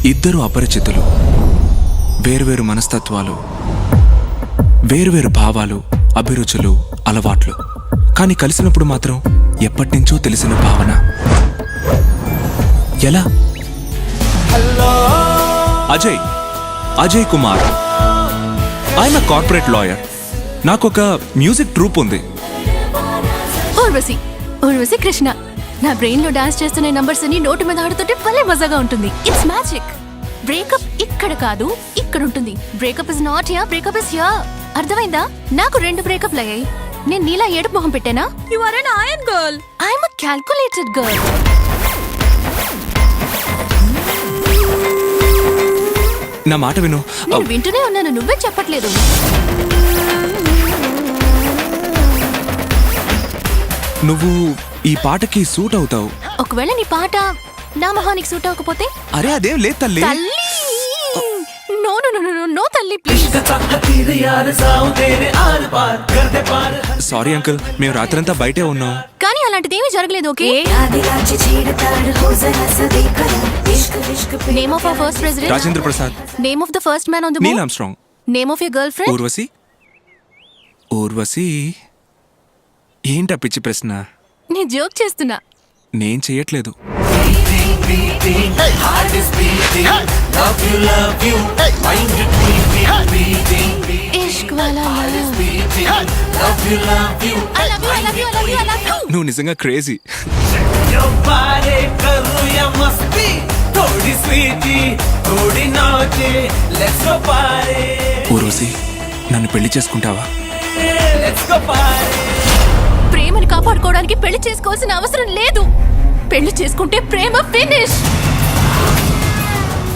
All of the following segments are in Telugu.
ఇద్దరు అపరిచితులు, వేరువేరు మనస్తత్వాలు, వేరువేరు భావాలు, అభిరుచులు, అలవాట్లు, కానీ కలిసినప్పుడు మాత్రం ఎప్పటినుంచో తెలిసిన భావన. ఎలా? అజయ్ కుమార్. ఆయన కార్పొరేట్ లాయర్. నాకొక మ్యూజిక్ ట్రూప్ ఉంది. ఊర్వశి కృష్ణ. నా బ్రెయిన్ లో డాన్స్ చేస్తున్న నంబర్స్ అన్ని నోటు మీద ఆడుతుంటే భలే మజాగా ఉంటుంది. It's magic. బ్రేకప్ ఇక్కడ కాదు, ఇక్కడ ఉంటుంది. Breakup is not here, breakup is here. అర్థమైందా? నాకు 2 బ్రేకప్లు అయ్యాయి. నేను నీలా ఏడుపు మొహం పెట్టానా? You are an iron girl. I am a calculated girl. నా మాట విను. నేను వింటూనే ఉన్నాను, నువ్వే చెప్పట్లేదు. నువ్వు ఈ పాటకి సూట్ అవుతావు. ఒకవేళ నీ పాట నా మొహానికి సూట్ అవ్వకపోతే? అరే అదేం లేదు తల్లి. No no no no no తల్లి ప్లీజ్. సారీ అంకుల్, మేము రాత్రంతా బయటే ఉన్నాం. కానీ అలాంటిదేమీ జరగలేదు. Okay. Name of our first president Rajendra Prasad. Name of the first man on the moon Neil Armstrong. Name of your girlfriend Urvashi. ఏంటా పిచ్చి ప్రశ్న? నేను జోక్ చేస్తున్నా. నేను చెయ్యట్లేదు. ఇష్క్ వాలా నువ్వు నిజంగా క్రేజీ. ఊర్వశి, నన్ను పెళ్లి చేసుకుంటావా? ప్రేమని కాపాడుకోవడానికి పెళ్లి చేసుకోవాల్సిన అవసరం లేదు. పెళ్లి చేసుకుంటే ప్రేమ ఫినిష్.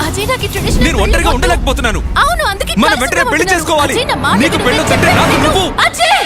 అజయ్ నాకు ట్రెడిషనల్. నేను ఒంటరిగా ఉండలేకపోతున్నాను. అవును, అందుకే మనం వెంటనే పెళ్లి చేసుకోవాలి. అజయ్ నా మాట నీకు పెళ్లి వద్దంటే నాకు నువ్వు. అజయ్